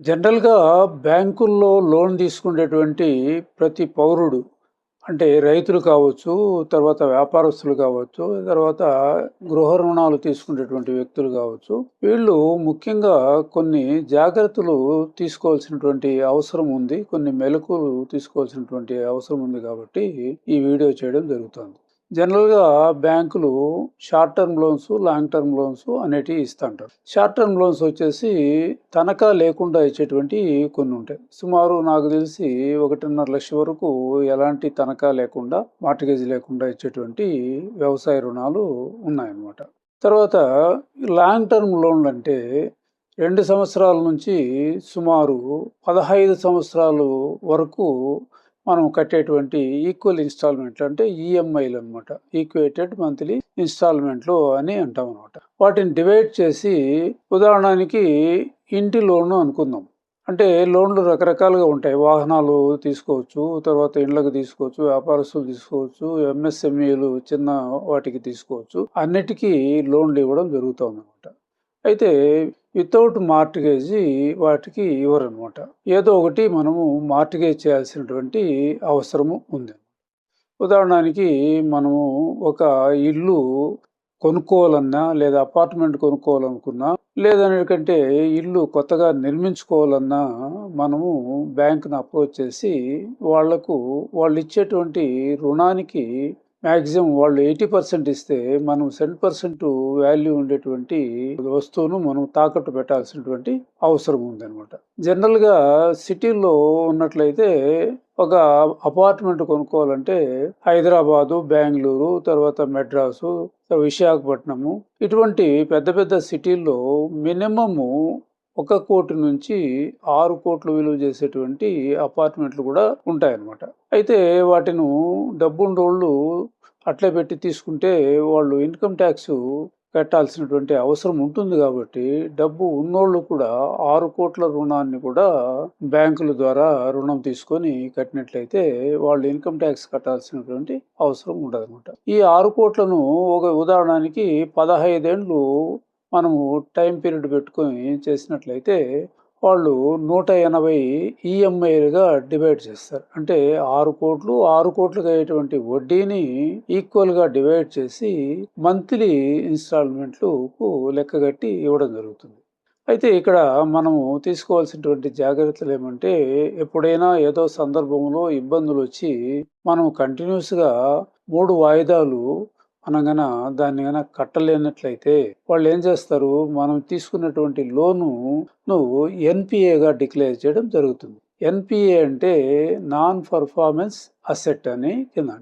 జనరల్‌గా బ్యాంకుల్లో లోన్ తీసుకునేటువంటి ప్రతి పౌరుడు అంటే రైతులు కావచ్చు, తర్వాత వ్యాపారస్తులు కావచ్చు, తర్వాత గృహ రుణాలు తీసుకునేటువంటి వ్యక్తులు కావచ్చు. వీళ్ళు ముఖ్యంగా కొన్ని జాగ్రత్తలు తీసుకోవాల్సినటువంటి అవసరం ఉంది. కొన్ని మెళకువలు తీసుకోవాల్సినటువంటి అవసరం ఉంది కాబట్టి ఈ వీడియో చేయడం జరుగుతుంది. జనరల్‌గా బ్యాంకులు short term loans, long term loans అనేటివి ఇస్తుంటారు. షార్ట్ టర్మ్ లోన్స్ వచ్చేసి తనఖా లేకుండా ఇచ్చేటువంటివి కొన్ని ఉంటాయి. సుమారు నాకు తెలిసి 1.5 లక్ష వరకు ఎలాంటి తనఖా లేకుండా, మార్ట్‌గేజ్ లేకుండా ఇచ్చేటువంటి వ్యవసాయ రుణాలు ఉన్నాయన్నమాట. తర్వాత లాంగ్ టర్మ్ లోన్లు అంటే 2 సంవత్సరాల నుంచి సుమారు 15 సంవత్సరాలు వరకు మనం కట్టేటువంటి ఈక్వల్ ఇన్‌స్టాల్‌మెంట్లు అంటే ఈఎంఐలనమాట. ఈక్వేటెడ్ మంత్లీ ఇన్‌స్టాల్‌మెంట్లు అని అంటాం అనమాట. వాటిని డివైడ్ చేసి ఉదాహరణకి ఇంటి లోను అనుకుందాం. అంటే లోన్‌లు రకరకాలుగా ఉంటాయి. వాహనాలు తీసుకోవచ్చు, తర్వాత ఇండ్లకు తీసుకోవచ్చు, వ్యాపారస్తులు తీసుకోవచ్చు, ఎంఎస్ఎంఈలు చిన్న వాటికి తీసుకోవచ్చు. అన్నిటికీ లోన్‌లు ఇవ్వడం జరుగుతోందనమాట. అయితే వితౌట్ మార్ట్‌గేజి వాటికి ఇవ్వరనమాట. ఏదో ఒకటి మనము మార్ట్‌గేజ్ చేయాల్సినటువంటి అవసరము ఉంది. ఉదాహరణకి మనము ఒక ఇల్లు కొనుక్కోవాలన్నా, లేదా అపార్ట్మెంట్ కొనుక్కోవాలనుకున్నా, లేదనేకంటే ఇల్లు కొత్తగా నిర్మించుకోవాలన్నా మనము బ్యాంక్‌ని అప్రోచ్ చేసి వాళ్ళు ఇచ్చేటువంటి రుణానికి మాక్సిమం వాళ్ళు 80% ఇస్తే మనం 100% వాల్యూ ఉండేటువంటి వస్తువును మనం తాకట్టు పెట్టాల్సినటువంటి అవసరం ఉందన్నమాట. జనరల్‌గా సిటీల్లో ఉన్నట్లయితే ఒక అపార్ట్మెంట్ కొనుక్కోవాలంటే హైదరాబాదు, బెంగుళూరు, తర్వాత మెడ్రాసు, విశాఖపట్నము ఇటువంటి పెద్ద పెద్ద సిటీల్లో మినిమము 1,00,00,000 నుంచి 6,00,00,000 విలువ చేసేటువంటి అపార్ట్మెంట్లు కూడా ఉంటాయన్నమాట. అయితే వాటిని డబ్బున్నోళ్ళు అట్లే పెట్టి తీసుకుంటే వాళ్ళు ఇన్కమ్ ట్యాక్స్ కట్టాల్సినటువంటి అవసరం ఉంటుంది కాబట్టి డబ్బు ఉన్నోళ్ళు కూడా 6,00,00,000 రుణాన్ని కూడా బ్యాంకుల ద్వారా రుణం తీసుకొని కట్టినట్లయితే వాళ్ళు ఇన్కమ్ ట్యాక్స్ కట్టాల్సినటువంటి అవసరం ఉండదన్నమాట. ఈ 6,00,00,000ను ఒక ఉదాహరణకి 15 ఏండ్లు మనము టైం పీరియడ్ పెట్టుకొని చేసినట్లయితే వాళ్ళు 180 ఈఎంఐలుగా డివైడ్ చేస్తారు. అంటే 6,00,00,000, 6,00,00,000కి అయ్యేటువంటి వడ్డీని ఈక్వల్‌గా డివైడ్ చేసి మంత్లీ ఇన్‌స్టాల్‌మెంట్లుకు లెక్కగట్టి ఇవ్వడం జరుగుతుంది. అయితే ఇక్కడ మనము తీసుకోవాల్సినటువంటి జాగ్రత్తలు ఏమంటే, ఎప్పుడైనా ఏదో సందర్భంలో ఇబ్బందులొచ్చి మనం కంటిన్యూస్‌గా 3 వాయిదాలు మనం దాన్ని కట్టలేనట్లయితే వాళ్ళు ఏం చేస్తారు, మనం తీసుకున్నటువంటి లోను నువ్వు ఎన్‌పీఏగా డిక్లేర్ చేయడం జరుగుతుంది. ఎన్‌పీఏ అంటే నాన్ పర్ఫార్మెన్స్ అసెట్ అని కింద.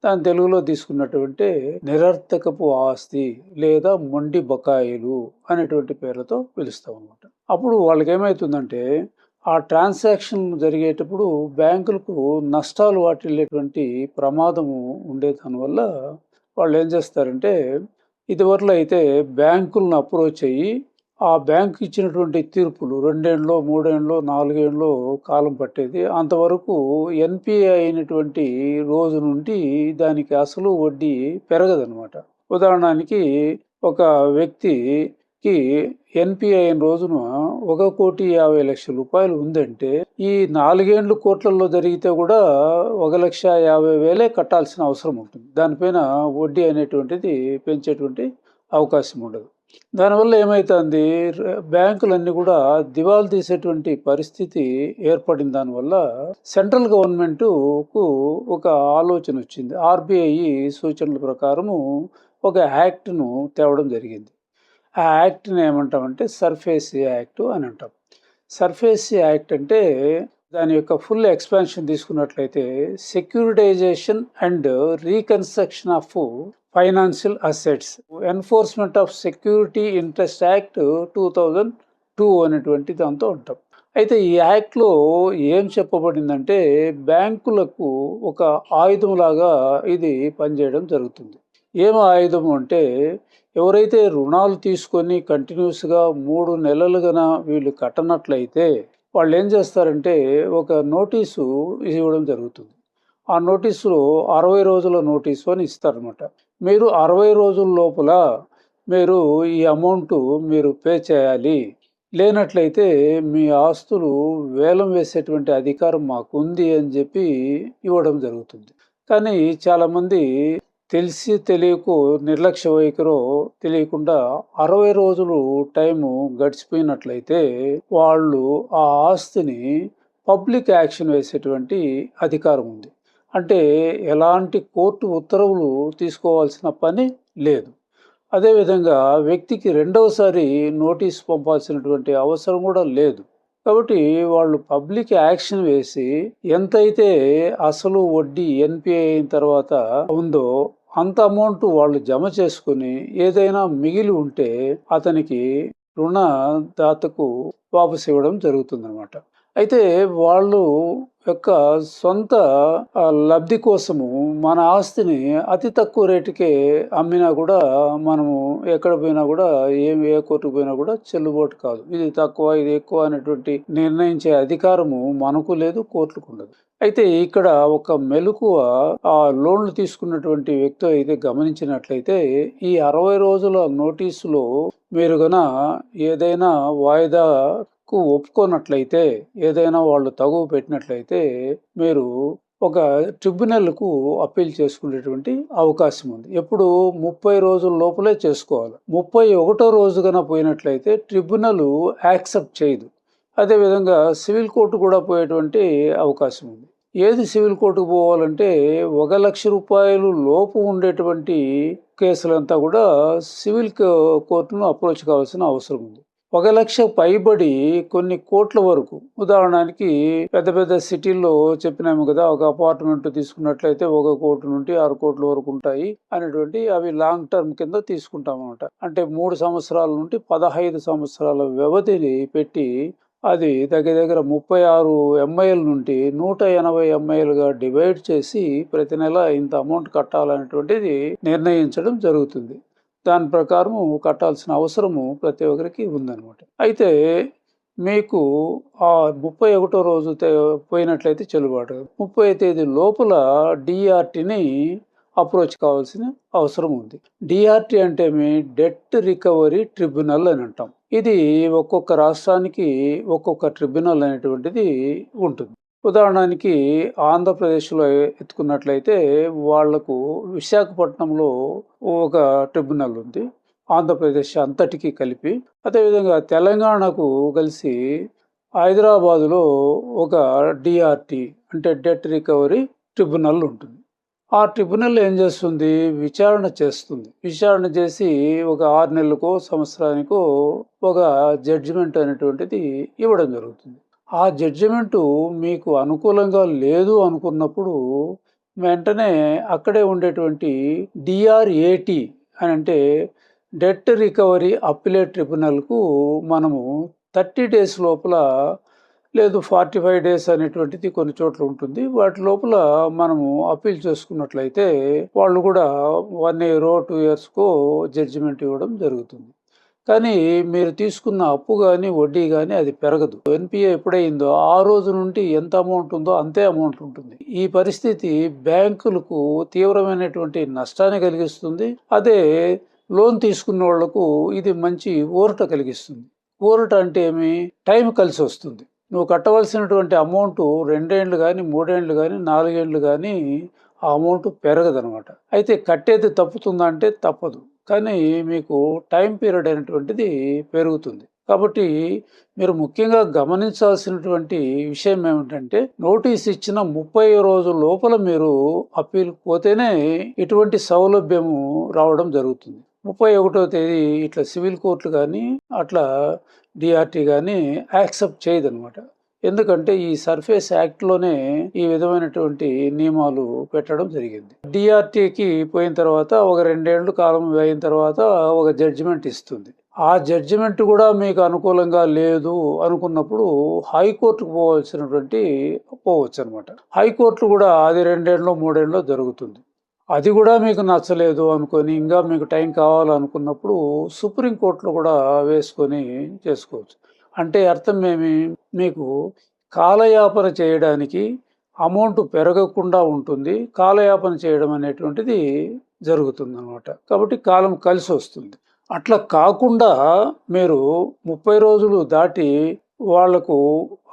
దాని తెలుగులో తీసుకున్నటువంటి నిరర్థకపు ఆస్తి లేదా మొండి బకాయిలు అనేటువంటి పేర్లతో పిలుస్తాం అనమాట. అప్పుడు వాళ్ళకి ఏమవుతుందంటే ఆ ట్రాన్సాక్షన్ జరిగేటప్పుడు బ్యాంకులకు నష్టాలు వాటిల్లేటువంటి ప్రమాదము ఉండే దానివల్ల వాళ్ళు ఏం చేస్తారంటే, ఇదివరలో అయితే బ్యాంకులను అప్రోచ్ అయ్యి ఆ బ్యాంకు ఇచ్చినటువంటి తీర్పులు 2 ఏండ్లో, 3 ఏండ్లో, 4 ఏండ్లో కాలం పట్టేది. అంతవరకు ఎన్‌పీఏ అయినటువంటి రోజు నుండి దానికి అసలు వడ్డీ పెరగదనమాట. ఉదాహరణకి ఒక వ్యక్తికి ఎన్‌పీఏ అయిన రోజున ₹1,50,00,000 ఉందంటే ఈ 4 ఏండ్లు కోట్లలో జరిగితే కూడా 1,50,000 కట్టాల్సిన అవసరం ఉంటుంది. దానిపైన వడ్డీ అనేటువంటిది పెంచేటువంటి అవకాశం ఉండదు. దానివల్ల ఏమైతుంది, బ్యాంకులన్నీ కూడా దివాలు తీసేటువంటి పరిస్థితి ఏర్పడిన దానివల్ల సెంట్రల్ గవర్నమెంట్‌కు ఒక ఆలోచన వచ్చింది. ఆర్‌బీఐ సూచనల ప్రకారము ఒక యాక్ట్‌ను తేవడం జరిగింది. ఆ యాక్ట్‌ని ఏమంటామంటే సర్ఫేసీ యాక్ట్ అని అంటాం. సర్ఫేసీ యాక్ట్ అంటే దాని యొక్క ఫుల్ ఎక్స్పాన్షన్ తీసుకున్నట్లయితే securitisation and reconstruction of financial assets, enforcement of security interest act 2002 అనేటువంటి దాంతో ఉంటాం. అయితే ఈ యాక్ట్లో ఏం చెప్పబడిందంటే బ్యాంకులకు ఒక ఆయుధంలాగా ఇది పనిచేయడం జరుగుతుంది. ఏం ఆయుధం అంటే, ఎవరైతే రుణాలు తీసుకొని కంటిన్యూస్‌గా 3 నెలలుగాన వీళ్ళు కట్టనట్లయితే వాళ్ళు ఏం చేస్తారంటే ఒక నోటీసు ఇవ్వడం జరుగుతుంది. ఆ నోటీసులో 60 రోజుల నోటీసు అని ఇస్తారనమాట. మీరు 60 రోజుల లోపల మీరు ఈ అమౌంట్ మీరు పే చేయాలి. లేనట్లయితే మీ ఆస్తులు వేలం వేసేటువంటి అధికారం మాకుంది అని చెప్పి ఇవ్వడం జరుగుతుంది. కానీ చాలామంది తెలిసి తెలియకో నిర్లక్ష్య వైఖరో తెలియకుండా 60 రోజులు టైము గడిచిపోయినట్లయితే వాళ్ళు ఆ ఆస్తిని పబ్లిక్ యాక్షన్ వేసేటువంటి అధికారం ఉంది. అంటే ఎలాంటి కోర్టు ఉత్తర్వులు తీసుకోవాల్సిన పని లేదు. అదేవిధంగా వ్యక్తికి రెండవసారి నోటీస్ పంపాల్సినటువంటి అవసరం కూడా లేదు. కాబట్టి వాళ్ళు పబ్లిక్ యాక్షన్ వేసి ఎంతైతే అసలు వడ్డీ ఎన్‌పిఏ అయిన తర్వాత ఉందో అంత అమౌంట్ వాళ్ళు జమ చేసుకొని ఏదైనా మిగిలి ఉంటే అతనికి రుణదాతకు వాపసు ఇవ్వడం జరుగుతుందనమాట. అయితే వాళ్ళు యొక్క సొంత లబ్ధి కోసము మన ఆస్తిని అతి తక్కువ రేటుకే అమ్మినా కూడా మనము ఎక్కడ పోయినా కూడా ఏ కోర్టుకు పోయినా కూడా చెల్లుబాటు కాదు. ఇది తక్కువ ఇది ఎక్కువ అనేటువంటి నిర్ణయించే అధికారము మనకు లేదు, కోర్టులకు ఉండదు. అయితే ఇక్కడ ఒక మెలకువ ఆ లోన్లు తీసుకున్నటువంటి వ్యక్తి అయితే గమనించినట్లయితే ఈ 60 రోజుల నోటీసులో మీరు గన ఏదైనా వాయిదాకు ఒప్పుకోనట్లయితే, ఏదైనా వాళ్ళు తగువ పెట్టినట్లయితే మీరు ఒక ట్రిబ్యునల్‌కు అప్పీల్ చేసుకునేటువంటి అవకాశం ఉంది. ఎప్పుడు 30 రోజుల లోపలే చేసుకోవాలి. 31వ రోజు గన పోయినట్లయితే ట్రిబ్యునల్ యాక్సెప్ట్ చేయదు. అదేవిధంగా సివిల్ కోర్టు కూడా పోయేటువంటి అవకాశం ఉంది. ఏది సివిల్ కోర్టుకు పోవాలంటే ₹1,00,000 లోపు ఉండేటువంటి కేసులంతా కూడా సివిల్ కోర్టును అప్రోచ్ కావాల్సిన అవసరం ఉంది. 1,00,000 పైబడి కొన్ని కోట్ల వరకు, ఉదాహరణకి పెద్ద పెద్ద సిటీల్లో చెప్పినాము కదా, ఒక అపార్ట్మెంట్ తీసుకున్నట్లయితే 1 కోటి నుండి 6 కోట్ల వరకు ఉంటాయి అనేటువంటి అవి లాంగ్ టర్మ్ కింద తీసుకుంటాం అన్నమాట. అంటే 3 సంవత్సరాల నుండి 15 సంవత్సరాల వ్యవధిని పెట్టి అది దగ్గర 36 ఎంఐఎల్ నుండి 180 ఎంఐఎల్గా డివైడ్ చేసి ప్రతి నెల ఇంత అమౌంట్ కట్టాలనేటువంటిది నిర్ణయించడం జరుగుతుంది. దాని ప్రకారము కట్టాల్సిన అవసరము ప్రతి ఒక్కరికి ఉందన్నమాట. అయితే మీకు ఆ 31వ రోజు పోయినట్లయితే చెల్లుబాటు. 30వ తేదీ లోపల డిఆర్టీని అప్రోచ్ కావాల్సిన అవసరం ఉంది. డిఆర్టీ అంటే డెట్ రికవరీ ట్రిబ్యునల్ అని అంటాం. ఇది ఒక్కొక్క రాష్ట్రానికి ఒక్కొక్క ట్రిబ్యునల్ అనేటువంటిది ఉంటుంది. ఉదాహరణకి ఆంధ్రప్రదేశ్లో ఎత్తుకున్నట్లయితే వాళ్లకు విశాఖపట్నంలో ఒక ట్రిబ్యునల్ ఉంది, ఆంధ్రప్రదేశ్ అంతటికీ కలిపి. అదేవిధంగా తెలంగాణకు కలిసి హైదరాబాదులో ఒక డిఆర్టీ అంటే డెట్ రికవరీ ట్రిబ్యునల్ ఉంటుంది. ఆ ట్రిబ్యునల్ ఏం చేస్తుంది? విచారణ చేస్తుంది. విచారణ చేసి ఒక 6 నెలలకో సంవత్సరానికో ఒక జడ్జిమెంట్ అనేటువంటిది ఇవ్వడం జరుగుతుంది. ఆ జడ్జిమెంటు మీకు అనుకూలంగా లేదు అనుకున్నప్పుడు వెంటనే అక్కడే ఉండేటువంటి డిఆర్ఏటి అని అంటే డెట్ రికవరీ అప్పిలేట్ ట్రిబ్యునల్కు మనము 30 డేస్ లోపల, లేదు 45 డేస్ అనేటువంటిది కొన్ని చోట్ల ఉంటుంది, వాటి లోపల మనము అప్పీల్ చేసుకున్నట్లయితే వాళ్ళు కూడా 1 ఇయర్ 2 ఇయర్స్కో జడ్జిమెంట్ ఇవ్వడం జరుగుతుంది. కానీ మీరు తీసుకున్న అప్పు కానీ వడ్డీ కానీ అది పెరగదు. ఎన్పిఏ ఎప్పుడైందో ఆ రోజు నుండి ఎంత అమౌంట్ ఉందో అంతే అమౌంట్ ఉంటుంది. ఈ పరిస్థితి బ్యాంకులకు తీవ్రమైనటువంటి నష్టాన్ని కలిగిస్తుంది. అదే లోన్ తీసుకున్న వాళ్లకు ఇది మంచి ఊరట కలిగిస్తుంది. ఊరట అంటే ఏమి? టైం కలిసి వస్తుంది. నువ్వు కట్టవలసినటువంటి అమౌంట్ 2 ఏళ్ళు కానీ 3 ఏళ్ళు కానీ 4 ఏళ్ళు కానీ ఆ అమౌంట్ పెరగదనమాట. అయితే కట్టేది తప్పుతుందా అంటే తప్పదు, కానీ మీకు టైం పీరియడ్ అనేటువంటిది పెరుగుతుంది. కాబట్టి మీరు ముఖ్యంగా గమనించాల్సినటువంటి విషయం ఏమిటంటే నోటీస్ ఇచ్చిన 30 రోజుల లోపల మీరు అప్పీల్ పోతేనే ఇటువంటి సౌలభ్యము రావడం జరుగుతుంది. 31వ తేదీ ఇట్లా సివిల్ కోర్టులు కానీ అట్లా డిఆర్టీ కానీ యాక్సెప్ట్ చేయదనమాట. ఎందుకంటే ఈ సర్ఫేస్ యాక్ట్లోనే ఈ విధమైనటువంటి నియమాలు పెట్టడం జరిగింది. డిఆర్టీకి పోయిన తర్వాత ఒక 2 ఏళ్ళు కాలం అయిన తర్వాత ఒక జడ్జిమెంట్ ఇస్తుంది. ఆ జడ్జిమెంట్ కూడా మీకు అనుకూలంగా లేదు అనుకున్నప్పుడు హైకోర్టుకు పోవచ్చు అనమాట. హైకోర్టు కూడా అది 2 ఏళ్ళలో 3 ఏళ్ళలో జరుగుతుంది. అది కూడా మీకు నచ్చలేదు అనుకొని ఇంకా మీకు టైం కావాలనుకున్నప్పుడు సుప్రీంకోర్టులో కూడా వేసుకొని చేసుకోవచ్చు. అంటే అర్థం ఏమి? మీకు కాలయాపన చేయడానికి అమౌంట్ పెరగకుండా ఉంటుంది, కాలయాపన చేయడం అనేటువంటిది జరుగుతుంది అనమాట. కాబట్టి కాలం కలిసి వస్తుంది. అట్లా కాకుండా మీరు 30 రోజులు దాటి వాళ్లకు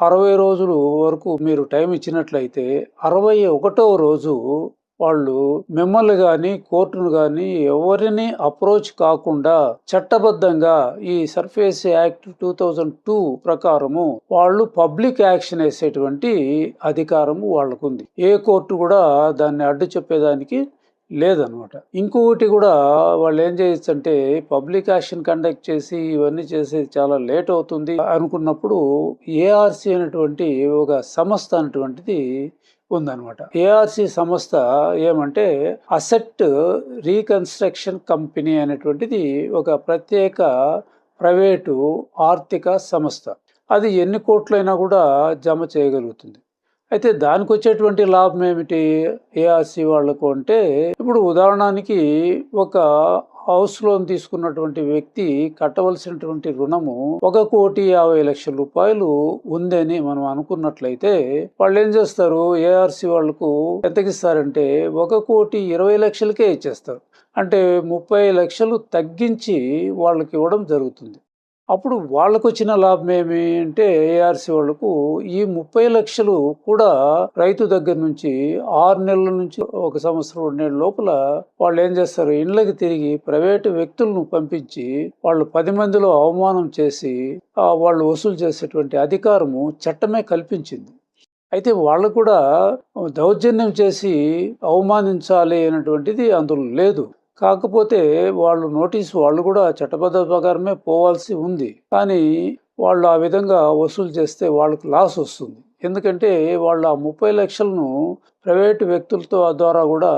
60 రోజులు వరకు మీరు టైం ఇచ్చినట్లయితే 61వ రోజు వాళ్ళు మిమ్మల్ని గాని, కోర్టును గాని ఎవరిని అప్రోచ్ కాకుండా చట్టబద్ధంగా ఈ సర్ఫేస్ యాక్ట్ 2002 ప్రకారము వాళ్ళు పబ్లిక్ యాక్షన్ వేసేటువంటి అధికారము వాళ్ళకుంది. ఏ కోర్టు కూడా దాన్ని అడ్డు చెప్పేదానికి లేదనమాట. ఇంకొకటి కూడా వాళ్ళు ఏం చేయొచ్చు అంటే పబ్లిక్ యాక్షన్ కండక్ట్ చేసి ఇవన్నీ చేసేది చాలా లేట్ అవుతుంది అనుకున్నప్పుడు ఏఆర్సి అనేటువంటి ఒక సంస్థ అనేటువంటిది ఉందన్నమాట. ఏఆర్సి సంస్థ ఏమంటే అసెట్ రీకన్స్ట్రక్షన్ కంపెనీ అనేటువంటిది ఒక ప్రత్యేక ప్రైవేటు ఆర్థిక సంస్థ. అది ఎన్ని కోట్లైనా కూడా జమ చేయగలుగుతుంది. అయితే దానికి వచ్చేటువంటి లాభం ఏమిటి ఏఆర్సి వాళ్లకు అంటే, ఇప్పుడు ఉదాహరణకి ఒక హౌస్ లోన్ తీసుకున్నటువంటి వ్యక్తి కట్టవలసినటువంటి రుణము 1,50,00,000 రూపాయలు ఉందని మనం అనుకున్నట్లయితే వాళ్ళు ఏం చేస్తారు, ఏఆర్సి వాళ్లకు ఎంతకిస్తారంటే 1,20,00,000కే ఇచ్చేస్తారు. అంటే 30 లక్షలు తగ్గించి వాళ్ళకి ఇవ్వడం జరుగుతుంది. అప్పుడు వాళ్ళకు వచ్చిన లాభం ఏమి అంటే ఏఆర్సి వాళ్లకు ఈ 30 లక్షలు కూడా రైతు దగ్గర నుంచి 6 నెలల నుంచి 1 సంవత్సరం 2 నెలల లోపల వాళ్ళు ఏం చేస్తారు, ఇళ్ళకి తిరిగి ప్రైవేటు వ్యక్తులను పంపించి వాళ్ళు 10 మందిలో అవమానం చేసి వాళ్ళు వసూలు చేసేటువంటి అధికారము చట్టమే కల్పించింది. అయితే వాళ్ళు కూడా దౌర్జన్యం చేసి అవమానించాలి అనేటువంటిది అందులో లేదు. కాకపోతే వాళ్ళు నోటీసు వాళ్ళు కూడా చట్టబద్ధ ప్రకారమే పోవాల్సి ఉంది. కానీ వాళ్ళు ఆ విధంగా వసూలు చేస్తే వాళ్ళకు లాస్ వస్తుంది. ఎందుకంటే వాళ్ళు ఆ 30 లక్షలను ప్రైవేటు వ్యక్తులతో ద్వారా కూడా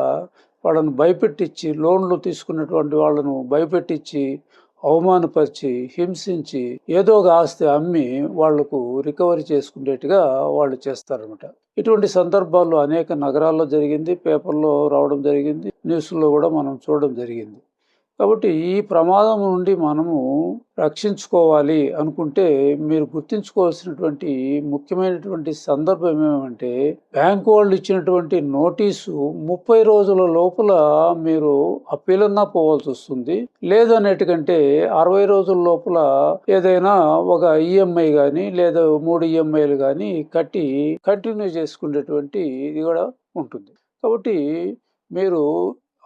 వాళ్ళను భయపెట్టించి, లోన్లు తీసుకున్నటువంటి వాళ్ళను భయపెట్టించి, అవమానపరిచి, హింసించి ఏదో ఒక ఆస్తి అమ్మి వాళ్లకు రికవరీ చేసుకునేట్టుగా వాళ్ళు చేస్తారనమాట. ఇటువంటి సందర్భాల్లో అనేక నగరాల్లో జరిగింది, పేపర్లో రావడం జరిగింది, న్యూస్లో కూడా మనం చూడడం జరిగింది. కాబట్టి ఈ ప్రమాదం నుండి మనము రక్షించుకోవాలి అనుకుంటే మీరు గుర్తుంచుకోవాల్సినటువంటి ముఖ్యమైనటువంటి సందర్భం ఏమంటే, బ్యాంకు వాళ్ళు ఇచ్చినటువంటి నోటీసు 30 రోజుల లోపల మీరు అప్పీలన్నా పోవాల్సి వస్తుంది. లేదనేటికంటే 60 రోజుల లోపల ఏదైనా ఒక ఈఎంఐ కానీ లేదా 3 ఈఎంఐలు కానీ కట్టి కంటిన్యూ చేసుకునేటువంటి ఇది కూడా ఉంటుంది. కాబట్టి మీరు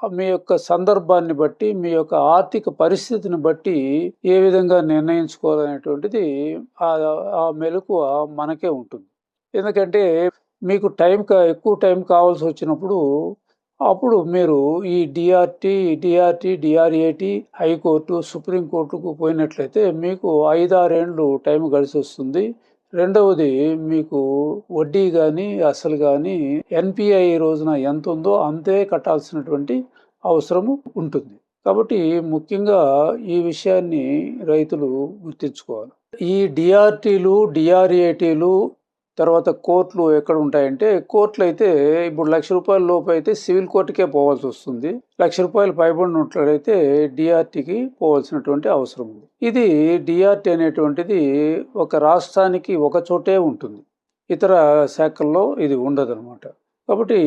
మీ యొక్క సందర్భాన్ని బట్టి, మీ యొక్క ఆర్థిక పరిస్థితిని బట్టి ఏ విధంగా నిర్ణయించుకోవాలనేటువంటిది ఆ మెలకువ మనకే ఉంటుంది. ఎందుకంటే మీకు ఎక్కువ టైం కావాల్సి వచ్చినప్పుడు అప్పుడు మీరు ఈ డిఆర్ఏటి, హైకోర్టు, సుప్రీంకోర్టుకు పోయినట్లయితే మీకు 5-6 ఏళ్ళు టైం కలిసి వస్తుంది. రెండవది మీకు వడ్డీ కానీ అసలు కానీ ఎన్పిఐ రోజున ఎంత ఉందో అంతే కట్టాల్సినటువంటి అవసరము ఉంటుంది. కాబట్టి ముఖ్యంగా ఈ విషయాన్ని రైతులు గుర్తించుకోవాలి. ఈ డిఆర్టీలు, డిఆర్ఏటీలు తర్వాత కోర్టులు ఎక్కడ ఉంటాయంటే, కోర్టులు అయితే ఇప్పుడు ₹1,00,000 లోపు అయితే సివిల్ కోర్టుకే పోవాల్సి వస్తుంది. ₹1,00,000 పైబడిన ఉన్నట్లయితే డిఆర్టీకి పోవాల్సినటువంటి అవసరం ఉంది. ఇది డిఆర్టీ అనేటువంటిది ఒక రాష్ట్రానికి ఒక చోటే ఉంటుంది, ఇతర శాఖల్లో ఇది ఉండదన్నమాట. కాబట్టి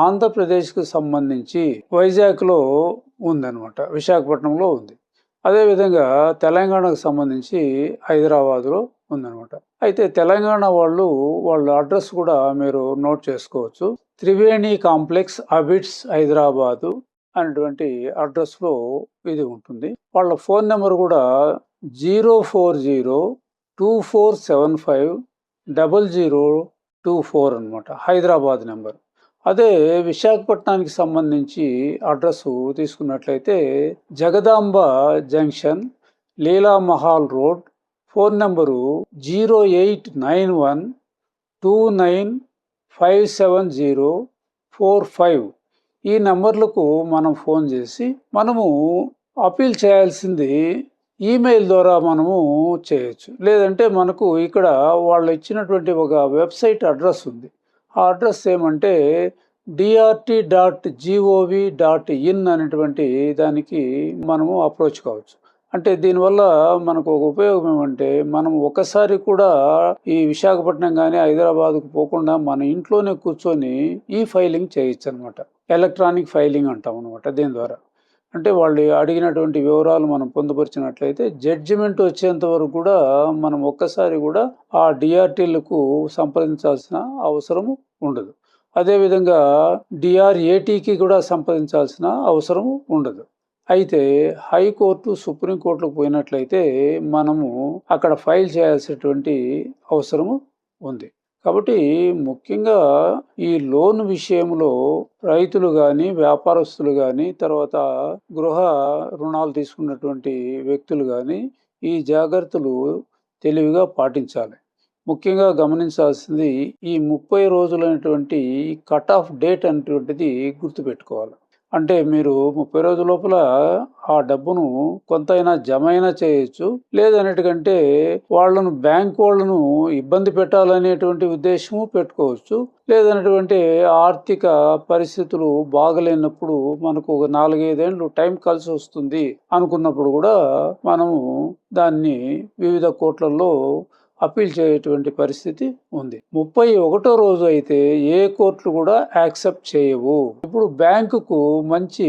ఆంధ్రప్రదేశ్కి సంబంధించి వైజాగ్లో ఉందన్నమాట, విశాఖపట్నంలో ఉంది. అదేవిధంగా తెలంగాణకు సంబంధించి హైదరాబాద్లో ఉందన్నమాట. అయితే తెలంగాణ వాళ్ళ అడ్రస్ కూడా మీరు నోట్ చేసుకోవచ్చు. త్రివేణి కాంప్లెక్స్, అబిడ్స్, హైదరాబాదు అనేటువంటి అడ్రస్లో ఇది ఉంటుంది. వాళ్ళ ఫోన్ నెంబర్ కూడా 04024750024 అనమాట, హైదరాబాద్ నెంబర్. అదే విశాఖపట్నానికి సంబంధించి అడ్రస్ తీసుకున్నట్లయితే జగదాంబ జంక్షన్, లీలా మహాల్ రోడ్, ఫోన్ నెంబరు 089129570045. ఈ నెంబర్లకు మనం ఫోన్ చేసి మనము అపీల్ చేయాల్సింది ఈమెయిల్ ద్వారా మనము చేయొచ్చు. లేదంటే మనకు ఇక్కడ వాళ్ళు ఇచ్చినటువంటి ఒక వెబ్సైట్ అడ్రస్ ఉంది. ఆ అడ్రస్ ఏమంటే drt.gov.in అనేటువంటి దానికి మనము అప్రోచ్ కావచ్చు. అంటే దీనివల్ల మనకు ఒక ఉపయోగం ఏమంటే, మనం ఒకసారి కూడా ఈ విశాఖపట్నం కానీ హైదరాబాద్కు పోకుండా మన ఇంట్లోనే కూర్చొని ఈ ఫైలింగ్ చేయొచ్చు అనమాట. ఎలక్ట్రానిక్ ఫైలింగ్ అంటాం అనమాట దీని ద్వారా. అంటే వాళ్ళు అడిగినటువంటి వివరాలు మనం పొందుపరిచినట్లయితే జడ్జిమెంట్ వచ్చేంత వరకు కూడా మనం ఒక్కసారి కూడా ఆ డిఆర్టీలకు సంప్రదించాల్సిన అవసరము ఉండదు. అదేవిధంగా డిఆర్ఏటీకి కూడా సంప్రదించాల్సిన అవసరము ఉండదు. అయితే హైకోర్టు, సుప్రీంకోర్టులకు పోయినట్లయితే మనము అక్కడ ఫైల్ చేయాల్సినటువంటి అవసరము ఉంది. కాబట్టి ముఖ్యంగా ఈ లోన్ విషయంలో రైతులు కానీ, వ్యాపారస్తులు కానీ, తర్వాత గృహ రుణాలు తీసుకున్నటువంటి వ్యక్తులు కానీ ఈ జాగ్రత్తలు తెలివిగా పాటించాలి. ముఖ్యంగా గమనించాల్సింది ఈ 30 రోజులైనటువంటి కట్ ఆఫ్ డేట్ అనేటువంటిది గుర్తుపెట్టుకోవాలి. అంటే మీరు 30 రోజుల లోపల ఆ డబ్బును కొంతైనా జమ అయినా చేయొచ్చు, లేదన్నట్టుకంటే బ్యాంక్ వాళ్ళను ఇబ్బంది పెట్టాలనేటువంటి ఉద్దేశము పెట్టుకోవచ్చు. లేదన్నటువంటి ఆర్థిక పరిస్థితులు బాగలేనప్పుడు మనకు ఒక 4-5 ఏళ్ళు టైం కలిసి వస్తుంది అనుకున్నప్పుడు కూడా మనము దాన్ని వివిధ కోర్టులలో అప్పీల్ చేయటువంటి పరిస్థితి ఉంది. 31వ రోజు అయితే ఏ కోర్టులు కూడా యాక్సెప్ట్ చేయవు. ఇప్పుడు బ్యాంకుకు మంచి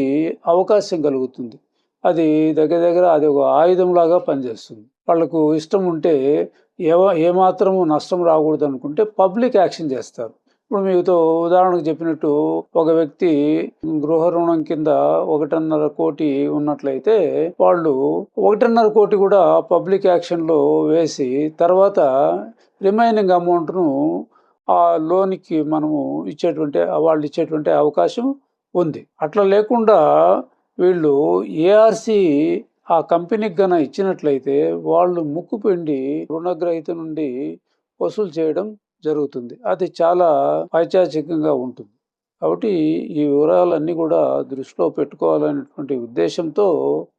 అవకాశం కలుగుతుంది. అది దగ్గర అది ఒక ఆయుధం లాగా పనిచేస్తుంది. వాళ్ళకు ఇష్టం ఉంటే ఏమాత్రము నష్టం రాకూడదు అనుకుంటే పబ్లిక్ యాక్షన్ చేస్తారు. ఇప్పుడు మీతో ఉదాహరణకు చెప్పినట్టు ఒక వ్యక్తి గృహ రుణం కింద 1.5 కోటి ఉన్నట్లయితే వాళ్ళు 1.5 కోటి కూడా పబ్లిక్ యాక్షన్లో వేసి తర్వాత రిమైనింగ్ అమౌంట్ను ఆ లోన్కి మనము వాళ్ళు ఇచ్చేటువంటి అవకాశం ఉంది. అట్లా లేకుండా వీళ్ళు ఏఆర్సి ఆ కంపెనీకి గన ఇచ్చినట్లయితే వాళ్ళు ముక్కుపిండి రుణగ్రహీత నుండి వసూలు చేయడం జరుగుతుంది. అది చాలా పైశాచికంగా ఉంటుంది. కాబట్టి ఈ వివరాలన్నీ కూడా దృష్టిలో పెట్టుకోవాలనేటువంటి ఉద్దేశంతో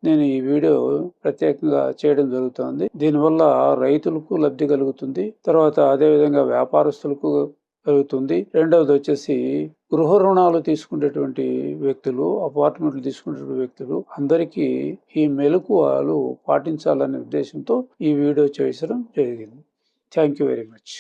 నేను ఈ వీడియో ప్రత్యేకంగా చేయడం జరుగుతుంది. దీనివల్ల రైతులకు లబ్ధి కలుగుతుంది, తర్వాత అదేవిధంగా వ్యాపారస్తులకు కలుగుతుంది. రెండవది వచ్చేసి గృహ రుణాలు తీసుకునేటువంటి వ్యక్తులు, అపార్ట్మెంట్లు తీసుకునేటువంటి వ్యక్తులు అందరికీ ఈ మెలకువలు పాటించాలనే ఉద్దేశంతో ఈ వీడియో చేయడం జరిగింది. Thank you very much.